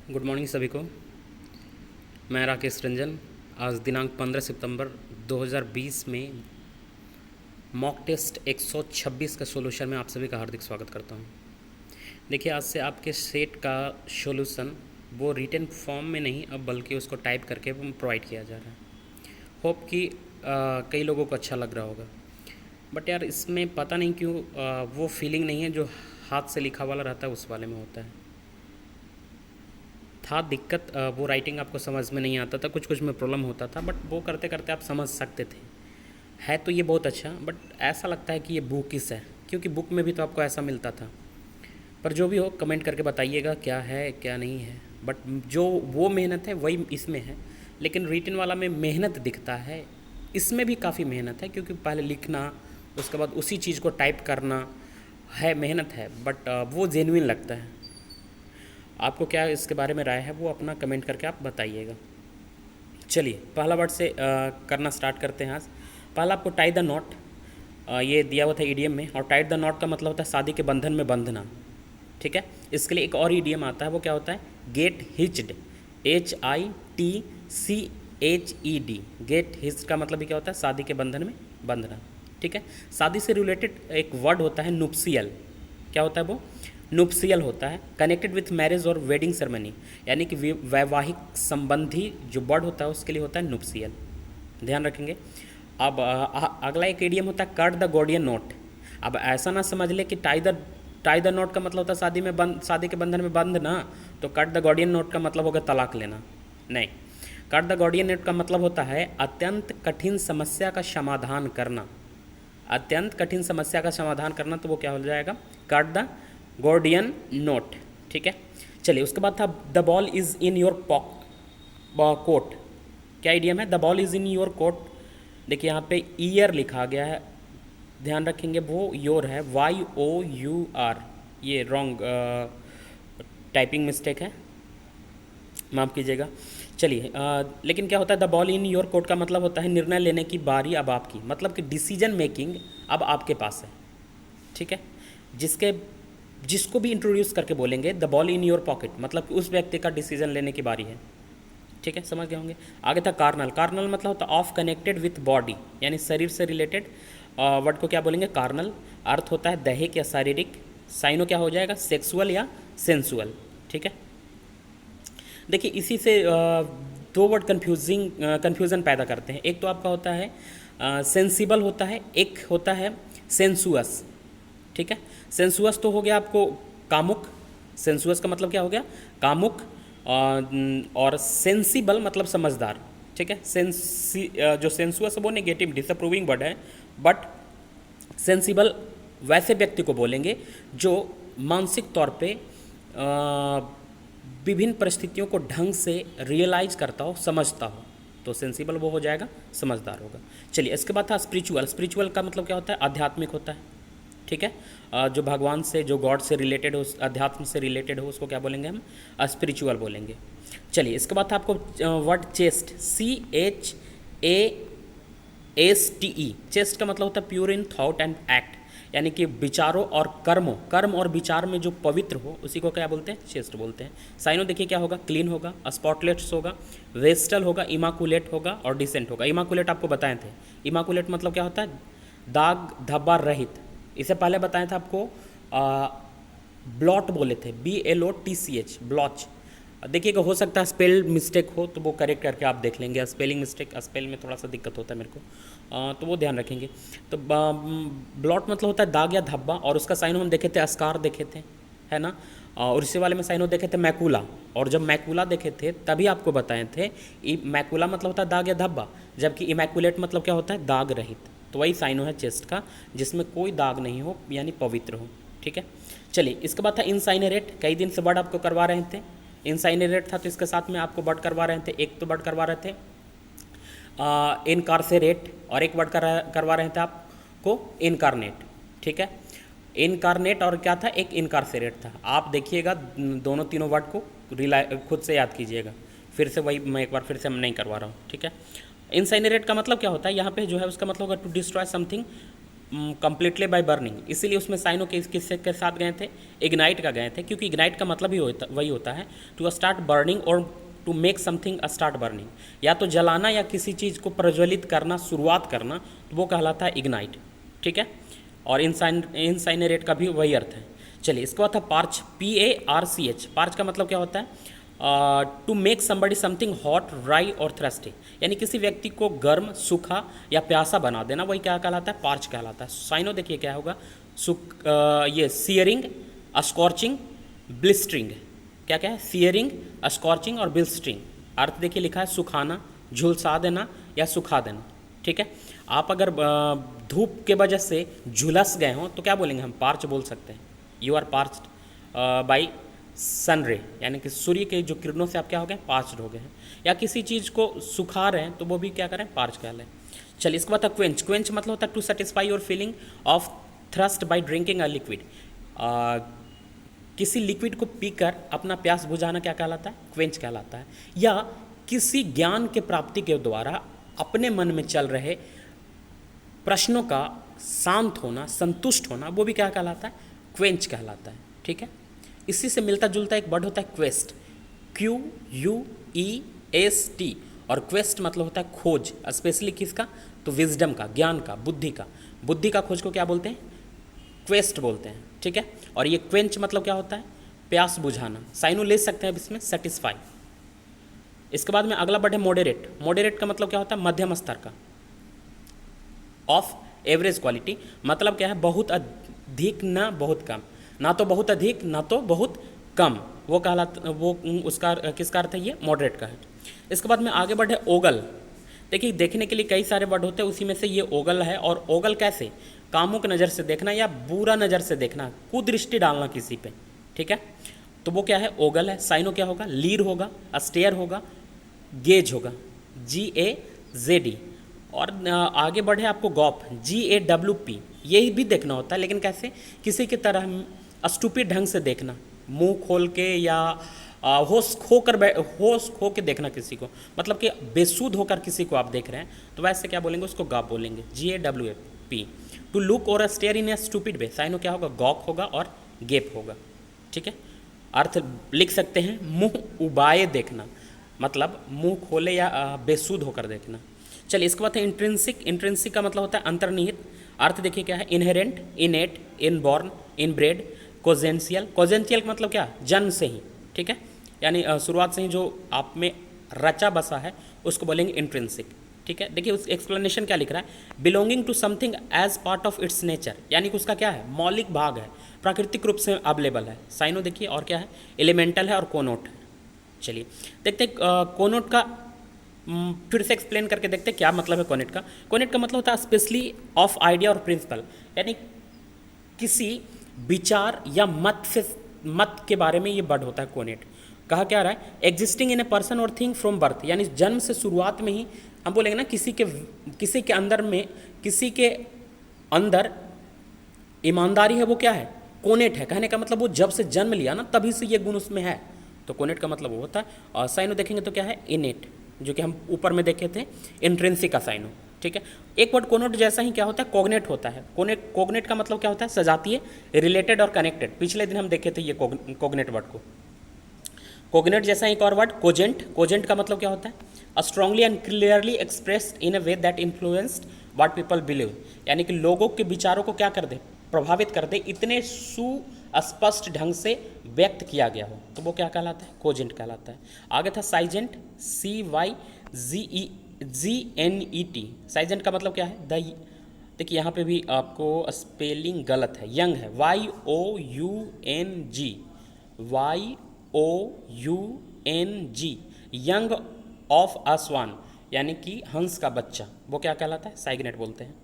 Good morning सभी को। मैं राकेश रंजन। आज दिनांक 15 सितंबर 2020 में मॉक टेस्ट 126 का सॉल्यूशन में आप सभी का हार्दिक स्वागत करता हूं। देखिए, आज से आपके सेट का सॉल्यूशन वो रिटन फॉर्म में नहीं, अब बल्कि उसको टाइप करके प्रोवाइड किया जा रहा है। होप कि कई लोगों को अच्छा लग रहा होगा। बट यार, इसमें पता नहीं क्यों वो फीलिंग नहीं है जो हाथ से लिखा वाला रहता है उस वाले में होता है। था दिक्कत, वो राइटिंग आपको समझ में नहीं आता था, कुछ कुछ में प्रॉब्लम होता था, बट वो करते करते आप समझ सकते थे। है तो ये बहुत अच्छा, बट ऐसा लगता है कि ये बुकिश है, क्योंकि बुक में भी तो आपको ऐसा मिलता था। पर जो भी हो, कमेंट करके बताइएगा क्या है क्या नहीं है। बट जो वो मेहनत है वही इसमें है, लेकिन रिटन वाला में मेहनत दिखता है, इसमें भी काफ़ी मेहनत है, क्योंकि पहले लिखना, उसके बाद उसी चीज़ को टाइप करना है, मेहनत है, बट वो जेन्युइन लगता है। आपको क्या इसके बारे में राय है वो अपना कमेंट करके आप बताइएगा। चलिए, पहला वर्ड से करना स्टार्ट करते हैं। आज पहला आपको टाई द नॉट, ये दिया हुआ था ईडीएम में, और टाई द नॉट का मतलब होता है शादी के बंधन में बंधना। ठीक है, इसके लिए एक और ईडीएम आता है, वो क्या होता है? Get hitched, HITCHED। Get hitched का मतलब भी क्या होता है? शादी के बंधन में बंधना। ठीक है, शादी से रिलेटेड एक वर्ड होता है नुप्सियल। क्या होता है वो? नुप्सियल होता है, कनेक्टेड विथ मैरिज और वेडिंग सेरेमनी, यानी कि वैवाहिक संबंधी जो वर्ड होता है उसके लिए होता है नुप्सियल। ध्यान रखेंगे। अब अगला एक इडियम होता है कट द गॉर्डियन नोट। अब ऐसा ना समझ ले कि टाई द नोट का मतलब होता है शादी के बंधन में बंधना, तो कट द गॉर्डियन नोट का मतलब होगा तलाक लेना। नहीं, कट द गॉर्डियन नोट का मतलब होता है अत्यंत कठिन समस्या का समाधान करना। अत्यंत कठिन समस्या का समाधान करना, तो वो क्या हो जाएगा? Cut the Gordian knot. ठीक है, चलिए, उसके बाद था the ball is in your court. क्या आइडियम है? The ball is in your court. देखिए, यहाँ पे ईयर लिखा गया है, ध्यान रखेंगे, वो योर है, YOUR। ये रॉन्ग टाइपिंग मिस्टेक है, माफ़ कीजिएगा। चलिए, लेकिन क्या होता है? The ball in your court का मतलब होता है निर्णय लेने की बारी अब आपकी, मतलब कि डिसीजन मेकिंग अब आपके पास है। ठीक है, जिसको भी इंट्रोड्यूस करके बोलेंगे the ball in your pocket, मतलब कि उस व्यक्ति का डिसीजन लेने की बारी है। ठीक है, समझ गए होंगे। आगे था कार्नल। कार्नल मतलब होता है ऑफ कनेक्टेड विथ बॉडी, यानी शरीर से रिलेटेड वर्ड को क्या बोलेंगे? कार्नल। अर्थ होता है दैहिक या शारीरिक। साइनो क्या हो जाएगा? सेक्सुअल या सेंसुअल। ठीक है, देखिए, इसी से दो वर्ड कन्फ्यूज़न पैदा करते हैं। एक तो आपका होता है सेंसिबल होता है, एक होता है सेंसुअस। ठीक है, सेंसुअस तो हो गया आपको कामुक। सेंसुअस का मतलब क्या हो गया? कामुक। और सेंसिबल मतलब समझदार। ठीक है, जो सेंसुअस है वो नेगेटिव डिसअप्रूविंग वर्ड है, बट सेंसिबल वैसे व्यक्ति को बोलेंगे जो मानसिक तौर पे विभिन्न परिस्थितियों को ढंग से रियलाइज करता हो, समझता हो, तो सेंसिबल वो हो जाएगा, समझदार होगा। चलिए, इसके बाद था स्पिरिचुअल। स्पिरिचुअल का मतलब क्या होता है? आध्यात्मिक होता है। ठीक है, जो भगवान से, जो गॉड से रिलेटेड हो, अध्यात्म से रिलेटेड हो, उसको क्या बोलेंगे हम? स्पिरिचुअल बोलेंगे। चलिए, इसके बाद था आपको वर्ड चेस्ट, CHASTE। चेस्ट का मतलब होता है pure in thought and act, यानी कि विचारों और कर्म और विचार में जो पवित्र हो उसी को क्या बोलते हैं? चेस्ट बोलते हैं। साइनो देखिए क्या होगा? क्लीन होगा, स्पॉटलेस होगा, वेस्टल होगा, इमाकुलेट होगा और डिसेंट होगा। इमाकुलेट आपको बताए थे। इमाकुलेट मतलब क्या होता है? दाग धब्बा रहित। इससे पहले बताया था आपको ब्लॉट बोले थे, BLOTCH, ब्लॉच। देखिएगा, हो सकता है स्पेल मिस्टेक हो तो वो करेक्ट करके आप देख लेंगे। स्पेलिंग मिस्टेक, स्पेल में थोड़ा सा दिक्कत होता है मेरे को, तो वो ध्यान रखेंगे। तो ब्लॉट मतलब होता है दाग या धब्बा, और उसका साइनो हम देखे थे, अस्कार देखे थे, है ना। और इसी वाले में साइनो देखे थे मैकुला, और जब मैकुला देखे थे तभी आपको बताए थे मैकुला मतलब होता है दाग या धब्बा, जबकि इमैकुलेट मतलब क्या होता है? दाग रहित। तो वही साइनो है चेस्ट का, जिसमें कोई दाग नहीं हो, यानी पवित्र हो। ठीक है, चलिए, इसके बाद था इनसाइनरेट। कई दिन से वर्ड आपको करवा रहे थे, इनसाइनरेट था, तो इसके साथ में आपको वर्ड करवा रहे थे। एक तो वर्ड करवा रहे थे इनकारसेरेट, और एक वर्ड करवा रहे थे आपको इनकारनेट। ठीक है, इनकारनेट और क्या था? एक इनकारसेरेट था। आप देखिएगा दोनों तीनों वर्ड को खुद से याद कीजिएगा, फिर से वही मैं एक बार फिर से नहीं करवा रहा हूँ। ठीक है, इनसाइनरेट का मतलब क्या होता है? यहाँ पे जो है उसका मतलब होगा to destroy something completely by burning, इसीलिए उसमें साइनो किससे के साथ गए थे, इग्नाइट का गए थे, क्योंकि इग्नाइट का मतलब ही वही होता है टू स्टार्ट बर्निंग और to make something start burning, या तो जलाना या किसी चीज़ को प्रज्वलित करना, शुरुआत करना, तो वो कहलाता है इग्नाइट। ठीक है, और इंसाइनरेट का भी वही अर्थ है। चलिए, इसके बाद था पार्च, PARCH। पार्च का मतलब क्या होता है, to make somebody something hot, dry और थ्रस्टी, यानी किसी व्यक्ति को गर्म, सूखा या प्यासा बना देना, वही क्या कहलाता है, पार्च कहलाता है। साइनो देखिए क्या होगा, ये सियरिंग, स्कॉर्चिंग, ब्लिस्टरिंग, क्या क्या है, सियरिंग, स्कॉर्चिंग और ब्लिस्टरिंग। अर्थ देखिए लिखा है सुखाना, झुलसा देना या सुखा देना। ठीक है, आप अगर धूप के वजह से झुलस गए हों तो क्या बोलेंगे हम, पार्च बोल सकते हैं। You are parched by sun ray, यानी कि सूर्य के जो किरणों से आप क्या हो गए, पार्च्ड हो गए हैं। या किसी चीज़ को सुखा रहे हैं तो वो भी क्या करें, पार्च कह लें। चलिए, इसके बाद था क्वेंच। क्वेंच मतलब होता है to satisfy your feeling of thrust by drinking a liquid. किसी लिक्विड को पीकर अपना प्यास बुझाना क्या कहलाता है, क्वेंच कहलाता है। या किसी ज्ञान के प्राप्ति के द्वारा अपने मन में चल रहे प्रश्नों का शांत होना, संतुष्ट होना, वो भी क्या कहलाता है, क्वेंच कहलाता है। ठीक है, इसी से मिलता जुलता एक वर्ड होता है क्वेस्ट, QUEST। और क्वेस्ट मतलब होता है खोज, स्पेशली किसका, तो विजडम का, ज्ञान का, बुद्धि का। बुद्धि का खोज को क्या बोलते हैं, क्वेस्ट बोलते हैं। ठीक है, और ये क्वेंच मतलब क्या होता है, प्यास बुझाना। साइनो ले सकते हैं अब इसमें, सेटिस्फाई। इसके बाद में अगला वर्ड है मॉडरेट। मॉडरेट का मतलब क्या होता है, मध्यम स्तर का, ऑफ एवरेज क्वालिटी, मतलब क्या है, बहुत अधिक ना बहुत कम, ना तो बहुत अधिक ना तो बहुत कम, वो कहलाता, वो उसका किसका अर्थ है, ये मॉडरेट का है। इसके बाद में आगे बढ़े ओगल। देखिए, देखने के लिए कई सारे वर्ड होते हैं, उसी में से ये ओगल है। और ओगल कैसे, कामुक नज़र से देखना या बुरा नज़र से देखना, कुदृष्टि डालना किसी पे। ठीक है, तो वो क्या है, ओगल है। साइनो क्या होगा, लीर होगा, स्टेयर होगा, गेज होगा, GAZD। और आगे बढ़े आपको गॉप, GAWP। यही भी देखना होता है, लेकिन कैसे, किसी की तरह स्टूपिड ढंग से देखना, मुंह खोल के या होश खो के देखना किसी को, मतलब कि बेसुध होकर किसी को आप देख रहे हैं, तो वैसे क्या बोलेंगे, उसको गॉप बोलेंगे, GAWP। टू लुक और स्टेयर इन ए स्टूपिड वे, साइनो क्या होगा, गॉप होगा और गेप होगा। ठीक है, अर्थ लिख सकते हैं, मुंह उबाए देखना, मतलब मुंह खोले या बेसुध होकर देखना। चलिए, इसके बाद है इंट्रिंसिक। इंट्रिंसिक का मतलब होता है अंतर्निहित। अर्थ देखिए क्या है, इनहेरेंट, इनेट, इनबॉर्न, इनब्रेड, कोजेंशियल। कोजेंशियल का मतलब क्या, जन्म से ही। ठीक है, यानी शुरुआत से ही जो आप में रचा बसा है, उसको बोलेंगे इंट्रिंसिक। ठीक है, देखिए उस एक्सप्लेनेशन क्या लिख रहा है, belonging to something as part of its nature, यानी कि उसका क्या है, मौलिक भाग है, प्राकृतिक रूप से अवेलेबल है। साइनो देखिए, और क्या है, एलिमेंटल है और कोनोट है। चलिए देखते हैं कोनोट का, फिर से एक्सप्लेन करके देखते हैं क्या मतलब है कोनेट का। कोनेट का मतलब होता है स्पेशली ऑफ आइडिया और प्रिंसिपल, यानी किसी विचार या मत के बारे में ये वर्ड होता है कोनेट। कहा क्या रहा है, एग्जिस्टिंग इन ए पर्सन और थिंग फ्रॉम बर्थ, यानी जन्म से, शुरुआत में ही हम बोलेंगे ना, किसी के अंदर में, किसी के अंदर ईमानदारी है, वो क्या है, कोनेट है। कहने का मतलब वो जब से जन्म लिया ना, तभी से ये गुण उसमें है, तो कोनेट का मतलब वो होता है। और साइनो देखेंगे तो क्या है, इनेट, जो कि हम ऊपर में देखे थे, इंट्रिंसिक का साइनो। ठीक है, एक वर्ड कोनोट जैसा ही क्या होता है, कोग्नेट होता है। कोग्नेट का मतलब क्या होता है, सजातीय, रिलेटेड और कनेक्टेड। पिछले दिन हम देखे थे ये कोग्नेट वर्ड को। कोग्नेट जैसा एक और वर्ड कोजेंट। कोजेंट का मतलब क्या होता है, strongly and clearly expressed in a way that influenced what people believe, यानी कि लोगों के विचारों को क्या कर दे, प्रभावित कर दे, इतने सुस्पष्ट ढंग से व्यक्त किया गया हो, तो वो क्या कहलाता है, कोजेंट कहलाता है। आगे था साइजेंट, CYGENET। साइजेंट का मतलब क्या है, देखिए यहाँ पे भी आपको स्पेलिंग गलत है, यंग है, YOUNG, यंग ऑफ अ स्वान, यानी कि हंस का बच्चा, वो क्या कहलाता है, साइगनेट बोलते हैं।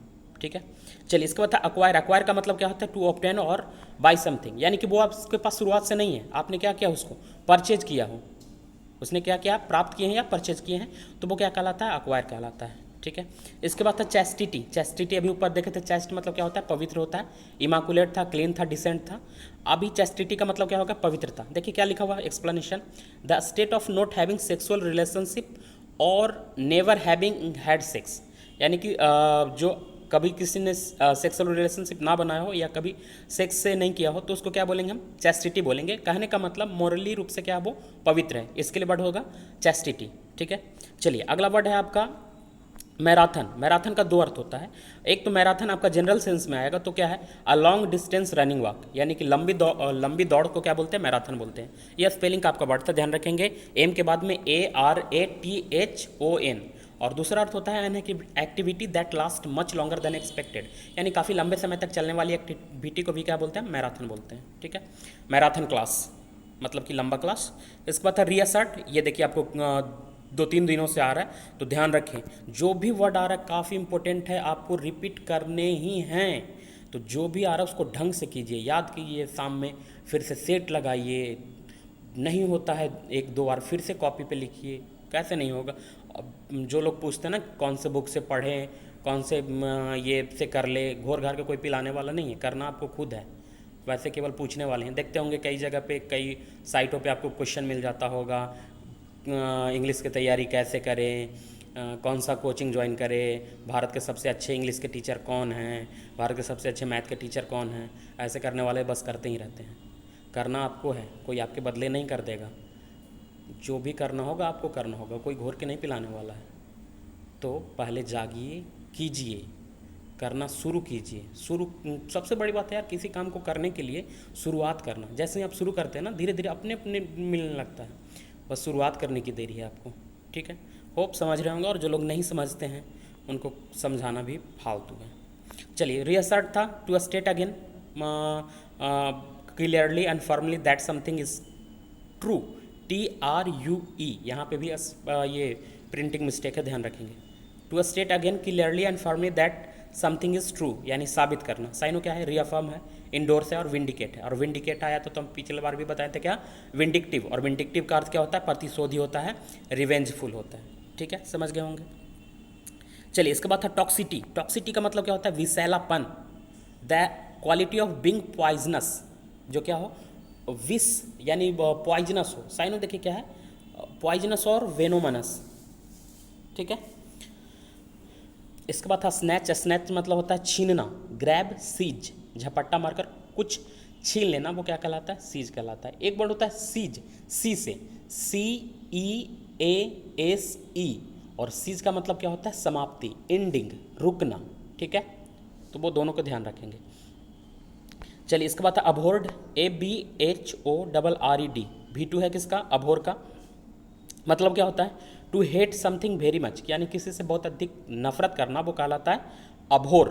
ठीक है, चलिए इसके बाद था अक्वायर। अक्वायर का मतलब क्या होता है, टू ऑब्टेन और बाय समथिंग, यानी कि वो आपके पास शुरुआत से नहीं है, आपने क्या किया, उसको परचेज किया हो, उसने क्या किया, प्राप्त किए हैं या परचेज किए हैं, तो वो क्या कहलाता है, अक्वायर कहलाता है। ठीक है, इसके बाद था चैस्टिटी। चैस्टिटी अभी ऊपर देखे थे, चैस्ट मतलब क्या होता है, पवित्र होता है। इमाकुलेट था, क्लीन था, डिसेंट था। अभी चैस्टिटी का मतलब क्या होगा, पवित्रता। देखिए क्या लिखा हुआ है, explanation, the state of not having sexual relationship और नेवर हैविंग हैड सेक्स, यानी कि जो कभी किसी ने सेक्सुअल रिलेशनशिप ना बनाया हो या कभी सेक्स से नहीं किया हो तो उसको क्या बोलेंगे हम? चैस्टिटी बोलेंगे। कहने का मतलब मोरली रूप से क्या है वो पवित्र है, इसके लिए वर्ड होगा चैस्टिटी। ठीक है, चलिए अगला वर्ड है आपका मैराथन। मैराथन का दो अर्थ होता है, एक तो मैराथन आपका जनरल सेंस में आएगा तो क्या है? A long distance running walk, यानी कि लंबी दौड़ को क्या बोलते हैं? मैराथन बोलते हैं। यह स्पेलिंग का आपका वर्ड था, ध्यान रखेंगे। एम के बाद में ARATHON। और दूसरा अर्थ होता है activity that last much longer than expected, यानी काफ़ी लंबे समय तक चलने वाली एक्टिविटी को भी क्या बोलते हैं? मैराथन बोलते हैं। ठीक है, मैराथन क्लास मतलब कि लंबा क्लास। इसके बाद था रीअसर्ट, ये देखिए आपको 2-3 दिनों से आ रहा है तो ध्यान रखें, जो भी वर्ड आ रहा है काफ़ी इंपॉर्टेंट है, आपको रिपीट करने ही हैं। तो जो भी आ रहा है उसको ढंग से कीजिए, याद कीजिए, शाम में फिर से सेट लगाइए, नहीं होता है 1-2 बार फिर से कॉपी पे लिखिए, कैसे नहीं होगा? अब जो लोग पूछते हैं ना कौन से बुक से पढ़ें, कौन से ये से कर ले, घोर घार के कोई पिलाने वाला नहीं है, करना आपको खुद है। वैसे केवल पूछने वाले हैं। देखते होंगे कई जगह पे, कई साइटों पे आपको क्वेश्चन मिल जाता होगा, इंग्लिश की तैयारी कैसे करें, कौन सा कोचिंग ज्वाइन करें, भारत के सबसे अच्छे इंग्लिश के टीचर कौन हैं, भारत के सबसे अच्छे मैथ के टीचर कौन हैं। ऐसे करने वाले बस करते ही रहते हैं। करना आपको है, कोई आपके बदले नहीं कर देगा। जो भी करना होगा आपको करना होगा, कोई घोर के नहीं पिलाने वाला है। तो पहले जागिए, कीजिए, करना शुरू कीजिए। सबसे बड़ी बात है यार, किसी काम को करने के लिए शुरुआत करना। जैसे ही आप शुरू करते हैं ना, धीरे धीरे अपने अपने मिलने लगता है। बस शुरुआत करने की देरी है आपको। ठीक है, होप समझ रहे होंगे, और जो लोग नहीं समझते हैं उनको समझाना भी फालतू है। चलिए, रीअसर्ट था to state again clearly and firmly that something is true, TRUE। यहाँ पे भी ये प्रिंटिंग मिस्टेक है, ध्यान रखेंगे। To state again clearly and firmly that something is true, यानी साबित करना। साइनो क्या है? रीअफर्म है, इंडोर्स है और विंडिकेट है। और विंडिकेट आया तो हम पिछले बार भी बताए थे क्या? विंडिक्टिव। और विंडिक्टिव का अर्थ क्या होता है? प्रतिशोधी होता है, रिवेंजफुल होता है। ठीक है, समझ गए होंगे। चलिए, इसके बाद था टॉक्सिटी। टॉक्सिटी का मतलब क्या होता है? विषैलापन। The quality of being poisonous, जो क्या हो? विष यानी पॉइजनस हो। साइनो देखिए क्या है? पॉइजनस और वेनोमनस। ठीक है, इसके बाद था स्नैच। स्नैच मतलब होता है छीनना। ग्रैब, सीज, झपट्टा मारकर कुछ छीन लेना, वो क्या कहलाता है? सीज कहलाता है। एक वर्ड होता है सीज, सी से, CEASE। और सीज का मतलब क्या होता है? समाप्ति, एंडिंग, रुकना। ठीक है, तो वो दोनों को ध्यान रखेंगे। चलिए, इसके बाद था अबोर्ड, ABHORRED। V2 है किसका? अबोर का। मतलब क्या होता है? To hate something very much, यानी किसी से बहुत अधिक नफरत करना, वो कहलाता है अबोर।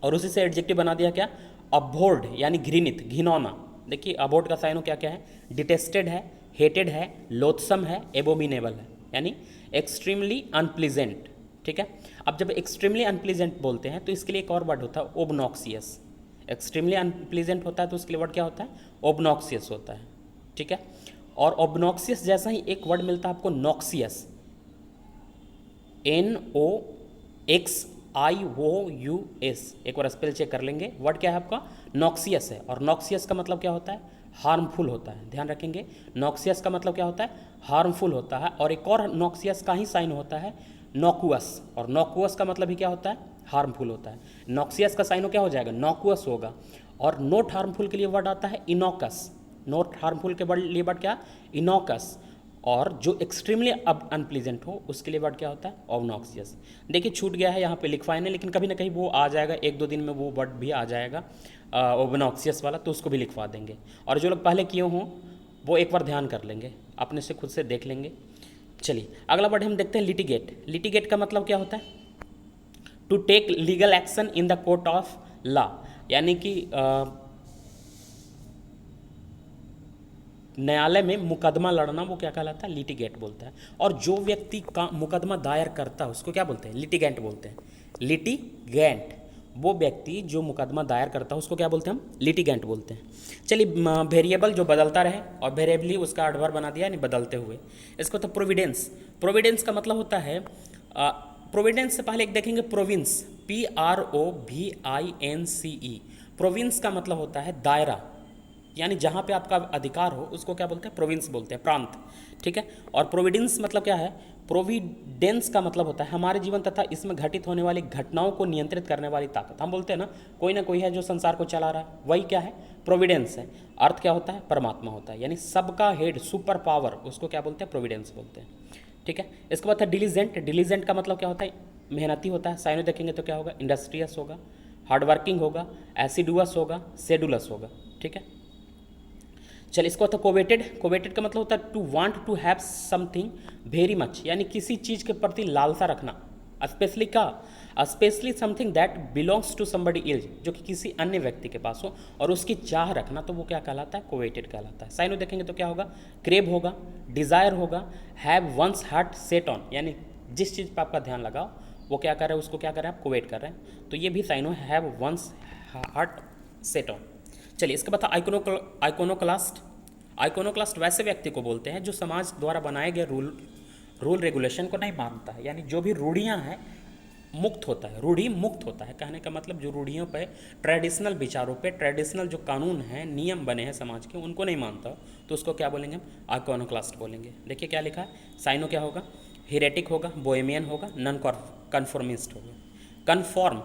और उसी से एडजेक्टिव बना दिया क्या? अबोर्ड, यानी घृणित, घिनौना। देखिए अबोर्ड का साइनो क्या क्या है? डिटेस्टेड है, हेटेड है, लोथसम है, एबोमिनेबल है, यानी एक्सट्रीमली अनप्लीजेंट। ठीक है, अब जब एक्सट्रीमली अनप्लीजेंट बोलते हैं तो इसके लिए एक और वर्ड होता है, ओबनॉक्सियस। एक्सट्रीमली अनप्लीजेंट होता है तो उसके लिए वर्ड क्या होता है? ओबनॉक्सियस होता है। ठीक है, और ऑब्नॉक्सियस जैसा ही एक वर्ड मिलता है आपको, नॉक्सियस, NOXIOUS। एक बार स्पेल चेक कर लेंगे। वर्ड क्या है आपका? नॉक्सियस है। और नॉक्सियस का मतलब क्या होता है? हार्मफुल होता है। ध्यान रखेंगे, नॉक्सियस का मतलब क्या होता है? हार्मफुल होता है। और एक और नॉक्सियस का ही साइन होता है, नॉकुअस। और नॉकुअस का मतलब ही क्या होता है? हार्मफुल होता है। नॉक्सियस का साइनो क्या हो जाएगा? नॉकुअस होगा। और नोट हार्मफुल के लिए वर्ड आता है इनोकस। नोट हार्मफुल के लिए वर्ड क्या? इनोकस। और जो एक्सट्रीमली अब अनप्लीजेंट हो उसके लिए वर्ड क्या होता है? ऑब्नॉक्सियस। देखिए छूट गया है, यहाँ पे लिखवाए नहीं, लेकिन कभी ना कहीं वो आ जाएगा, 1-2 दिन में वो वर्ड भी आ जाएगा ऑब्नॉक्सियस वाला, तो उसको भी लिखवा देंगे। और जो लोग पहले किए हों वो एक बार ध्यान कर लेंगे, अपने से खुद से देख लेंगे। चलिए, अगला वर्ड हम देखते हैं, लिटिगेट। लिटिगेट का मतलब क्या होता है? To take legal action in the court of law, यानी कि न्यायालय में मुकदमा लड़ना, वो क्या कहलाता है? लिटिगेट बोलता है। और जो व्यक्ति का मुकदमा दायर करता है उसको क्या बोलते हैं? लिटिगेंट बोलते हैं। लिटिगेंट, वो व्यक्ति जो मुकदमा दायर करता है उसको क्या बोलते हैं हम? लिटिगेंट बोलते हैं। चलिए, वेरिएबल जो बदलता रहे, और वेरिएबली उसका एडवर्ब बना दिया, यानी बदलते हुए। इसको तो प्रोविडेंस। प्रोविडेंस का मतलब होता है, प्रोविडेंस से पहले एक देखेंगे प्रोविंस, PROVINCE। प्रोविंस का मतलब होता है दायरा, यानी जहाँ पे आपका अधिकार हो उसको क्या बोलते हैं, प्रोविंस बोलते हैं, प्रांत, ठीक है। और प्रोविडेंस मतलब क्या है, प्रोविडेंस का मतलब होता है हमारे जीवन तथा इसमें घटित होने वाली घटनाओं को नियंत्रित करने वाली ताकत। हम बोलते हैं ना कोई है जो संसार को चला रहा है, वही क्या है, प्रोविडेंस है। अर्थ क्या होता है, परमात्मा होता है, यानी सबका हेड, सुपर पावर, उसको क्या बोलते हैं, प्रोविडेंस बोलते हैं, ठीक है। इसके बाद है डिलीजेंट। डिलीजेंट का मतलब क्या होता है, मेहनती होता है। साइनो देखेंगे तो क्या होगा, इंडस्ट्रियस होगा, हार्डवर्किंग होगा, एसिडुअस होगा, सेडुलस होगा, ठीक है। चल इसको होता है कोवेटेड। कोवेटेड का मतलब होता है to want to have something very much, यानी किसी चीज़ के प्रति लालसा रखना, स्पेशली का, specially something that belongs to somebody else, जो कि किसी अन्य व्यक्ति के पास हो और उसकी चाह रखना, तो वो क्या कहलाता है, कोवेटेड कहलाता है। साइनो देखेंगे तो क्या होगा, क्रेव होगा, डिज़ायर होगा, have one's heart set on, यानी जिस चीज़ पर आपका ध्यान लगाओ वो क्या कर रहे हैं, उसको क्या कर रहे हैं, आप कोवेट कर रहे हैं, तो ये भी synonym have one's heart set on. चलिए इसके बाद आइकोनोक्लास्ट। आइकोनोक्लास्ट वैसे व्यक्ति को बोलते हैं जो समाज द्वारा बनाए गए रूल रेगुलेशन को नहीं मानता है, यानी जो भी रूढ़ियाँ हैं मुक्त होता है, रूढ़ी मुक्त होता है। कहने का मतलब जो रूढ़ियों पे, ट्रेडिशनल विचारों पे, ट्रेडिशनल जो कानून हैं, नियम बने हैं समाज के, उनको नहीं मानता, तो उसको क्या बोलेंगे हम, आइकोनोक्लास्ट बोलेंगे। देखिए क्या लिखा है, साइनो क्या होगा, हेरेटिक होगा, बोहेमियन होगा, नॉन कन्फॉर्मिस्ट होगा। कन्फॉर्म,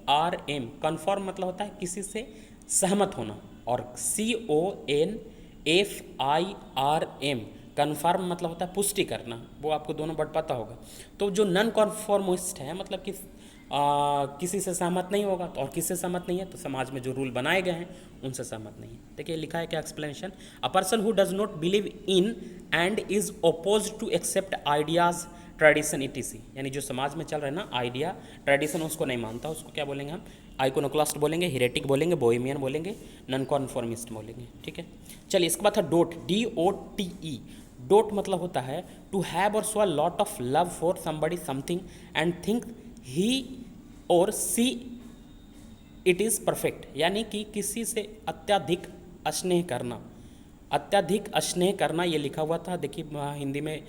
CONFORM, कन्फॉर्म मतलब होता है किसी से सहमत होना, और CONFIRM, कन्फर्म मतलब होता है पुष्टि करना, वो आपको दोनों वर्ड पता होगा। तो जो नॉन कन्फॉर्मिस्ट है मतलब किसी से सहमत नहीं होगा, और किससे सहमत नहीं है, तो समाज में जो रूल बनाए गए हैं उनसे सहमत नहीं है। देखिए लिखा है क्या explanation, a person who does not believe in and is oppose to accept ideas tradition ETC, यानी जो समाज में चल रहा है ना आइडिया ट्रेडिशन, उसको नहीं मानता, उसको क्या बोलेंगे हम, आइकोनोक्लास्ट बोलेंगे, हेरेटिक बोलेंगे, बोहेमियन बोलेंगे, नॉन कॉन्फॉर्मिस्ट बोलेंगे, ठीक है। चलिए इसके बाद है डोट, DOTE। डोट मतलब होता है टू हैव और show a lot of love for somebody something and think he और सी इट इज़ परफेक्ट, यानी कि किसी से अत्यधिक स्नेह करना, अत्यधिक स्नेह करना, ये लिखा हुआ था। देखिए हिंदी में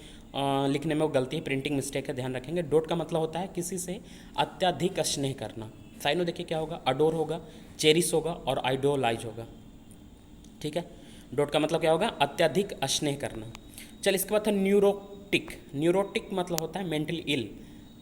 लिखने में वो गलती है, प्रिंटिंग मिस्टेक है, ध्यान रखेंगे। डोट का मतलब होता है किसी से अत्यधिक स्नेह करना। साइनो देखिए क्या होगा, अडोर होगा, चेरिस होगा और आइडोलाइज होगा, ठीक है। डोट का मतलब क्या होगा, अत्यधिक स्नेह करना। चल इसके बाद है न्यूरोटिक। न्यूरोटिक मतलब होता है मेंटली इल,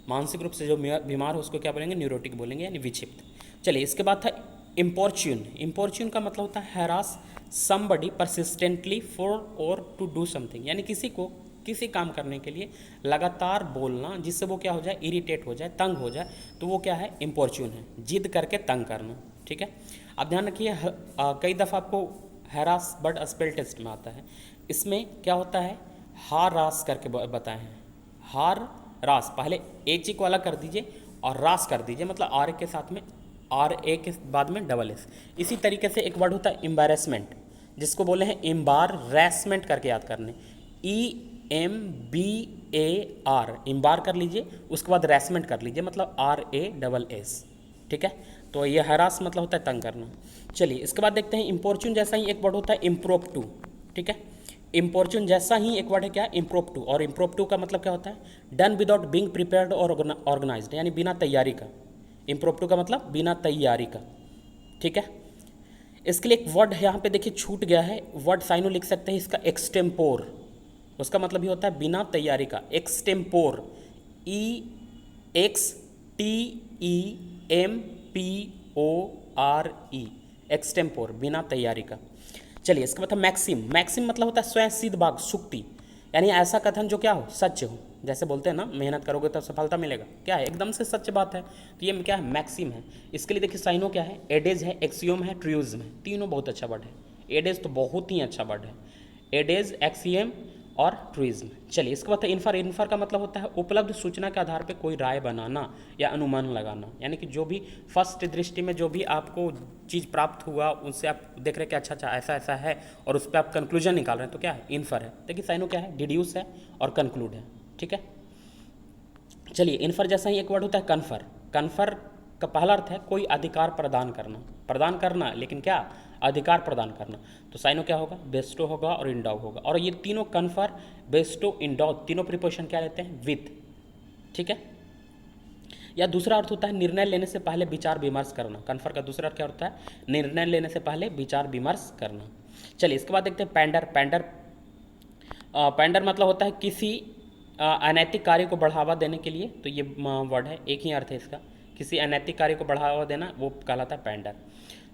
मानसिक रूप से जो बीमार हो उसको क्या बोलेंगे, न्यूरोटिक बोलेंगे, यानी विक्षिप्त। चलिए इसके बाद था इम्पोर्च्यून। इम्पोर्च्यून का मतलब होता है हैरास समबडी परसिस्टेंटली फॉर और टू डू समथिंग, यानी किसी को किसी काम करने के लिए लगातार बोलना जिससे वो क्या हो जाए, इरिटेट हो जाए, तंग हो जाए, तो वो क्या है, इम्पोर्च्यून है, जिद करके तंग करना, ठीक है। अब ध्यान रखिए कई दफ़ा आपको हैरास बर्ड स्पेल टेस्ट में आता है, इसमें क्या होता है, हार रास करके बताए हैं, हार रास, पहले HE को अलग कर दीजिए और रास कर दीजिए, मतलब R के साथ में RA के बाद में SS। इसी तरीके से एक वर्ड होता है एम्बैरेसमेंट, जिसको बोले हैं एम्बारसमेंट करके याद करने, EMBAR, एम्बार कर लीजिए, उसके बाद रेसमेंट कर लीजिए, मतलब RASS, ठीक है। तो ये हरास मतलब होता है तंग करना। चलिए इसके बाद देखते हैं इम्पोर्च्यून जैसा ही एक वर्ड होता है इम्प्रोप्टू, ठीक है। इम्पोर्च्यून जैसा ही एक वर्ड है क्या, इम्प्रोप्टू, और इम्प्रोप्टू का मतलब क्या होता है, डन विदाउट बीइंग प्रिपेयर्ड और ऑर्गेनाइज्ड, यानी बिना तैयारी का। इम्प्रोप्टू का मतलब बिना तैयारी का, ठीक है। इसके लिए एक वर्ड यहाँ पे देखिए छूट गया है, वर्ड साइनो लिख सकते हैं इसका, एक्सटेम्पोर, उसका मतलब ये होता है बिना तैयारी का, एक्सटेम्पोर, EXTEMPORE, एक्सटेम्पोर, बिना तैयारी का। चलिए इसका मतलब मैक्सिम। मैक्सिम मतलब होता है स्वयं सिद्ध बात, सुक्ति, यानी ऐसा कथन जो क्या हो, सच हो, जैसे बोलते हैं ना मेहनत करोगे तो सफलता मिलेगा, क्या है, एकदम से सच बात है, तो ये क्या है, मैक्सिम है। इसके लिए देखिए साइनो क्या है, एडेज है, एक्सियोम है, ट्रूइज्म है, तीनों बहुत अच्छा वर्ड है। एडेज तो बहुत ही अच्छा वर्ड है, एडेज, एक्सियम और ट्रूइज्म। चलिए इसके बाद इन्फर। इन्फर का मतलब होता है उपलब्ध सूचना के आधार पर कोई राय बनाना या अनुमान लगाना, यानी कि जो भी फर्स्ट दृष्टि में जो भी आपको चीज़ प्राप्त हुआ उनसे आप देख रहे हैं कि अच्छा अच्छा ऐसा ऐसा है और उस पर आप कंक्लूजन निकाल रहे हैं, तो क्या है, इन्फर है। देखिए साइनो क्या है, डिड्यूस है और कंक्लूड है, ठीक है। चलिए इन्फर जैसा ही एक वर्ड होता है कन्फर। कन्फर का पहला अर्थ है कोई अधिकार प्रदान करना, प्रदान करना, लेकिन क्या, अधिकार प्रदान करना, तो साइनो क्या होगा, बेस्टो होगा और इंडाउ होगा। और ये तीनों कन्फर, बेस्टो, इंडाउ, तीनों प्रीपोजिशन क्या रहते हैं, विथ, ठीक है। या दूसरा अर्थ होता है निर्णय लेने से पहले विचार विमर्श करना। कन्फर का दूसरा अर्थ क्या होता है? निर्णय लेने से पहले विचार विमर्श करना। चलिए इसके बाद देखते हैं पैंडर। पैंडर मतलब होता है किसी अनैतिक कार्य को बढ़ावा देने के लिए, तो ये वर्ड है, एक ही अर्थ है इसका, किसी अनैतिक कार्य को बढ़ावा देना, वो कहलाता है पैंडर।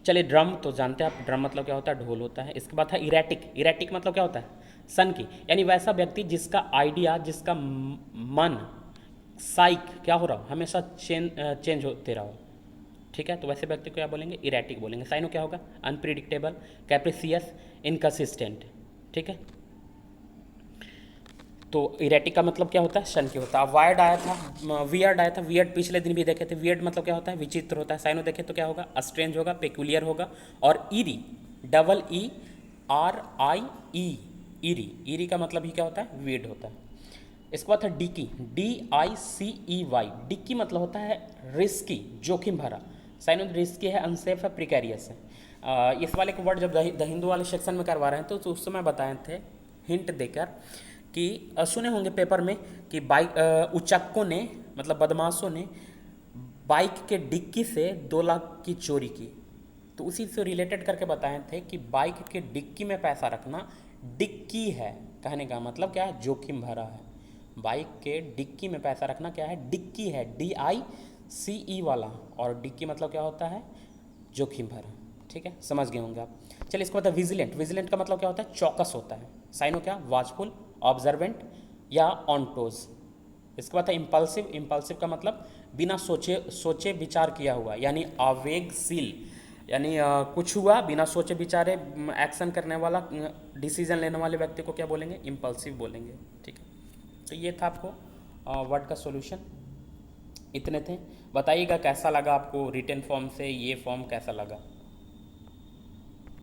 चलिए ड्रम, तो जानते हैं आप ड्रम मतलब क्या होता है? ढोल होता है। इसके बाद है इरेटिक। इरेटिक मतलब क्या होता है? सन की, यानी वैसा व्यक्ति जिसका आइडिया, जिसका मन साइक क्या हो रहा हो, हमेशा चेंज होते रहो, ठीक है, तो वैसे व्यक्ति को क्या बोलेंगे? इरेटिक बोलेंगे। साइनो क्या होगा? अनप्रिडिक्टेबल, कैप्रिसियस, इनकंसिस्टेंट, ठीक है। तो इरेटिक का मतलब क्या होता है? शन की होता है। वायर्ड आया था, वियर्ड आया था। वियर्ड पिछले दिन भी देखे थे। वियर्ड मतलब क्या होता है? विचित्र होता है। साइनो देखे तो क्या होगा? अस्ट्रेंज होगा, पेक्यूलियर होगा। और ईरी, डबल ई आर आई ई, ईरी, ईरी का मतलब ही क्या होता है? वियर्ड होता है। इसके बाद है डिकी, DICEY। डिकी मतलब होता है रिस्की, जोखिम भरा। साइनो रिस्की है, अनसेफ है, प्रिकैरियस है। इस वाले के वर्ड जब द हिंदू वाले सेक्शन में करवा रहे हैं तो उस समय बताए थे हिंट देकर कि सुने होंगे पेपर में कि बाइक उचक्कों ने, मतलब बदमाशों ने बाइक के डिक्की से 2 लाख की चोरी की। तो उसी से रिलेटेड करके बताए थे कि बाइक के डिक्की में पैसा रखना डिक्की है, कहने का मतलब क्या है? जोखिम भरा है। बाइक के डिक्की में पैसा रखना क्या है? डिक्की है, DICE वाला। और डिक्की मतलब क्या होता है? जोखिम भरा, ठीक है, समझ गए होंगे आप। चलिए इसको बताए विजिलेंट। विजिलेंट का मतलब क्या होता है? चौकस होता है। साइनो क्या? वॉचफुल, ऑब्जर्वेंट या ऑन टोज। इसके बाद है इम्पल्सिव। इम्पल्सिव का मतलब बिना सोचे विचार किया हुआ, यानी आवेगशील, यानी कुछ हुआ बिना सोचे विचारे एक्शन करने वाला, डिसीजन लेने वाले व्यक्ति को क्या बोलेंगे? इम्पल्सिव बोलेंगे, ठीक है। तो ये था आपको वर्ड का सॉल्यूशन, इतने थे। बताइएगा कैसा लगा आपको रिटन फॉर्म से ये फॉर्म कैसा लगा।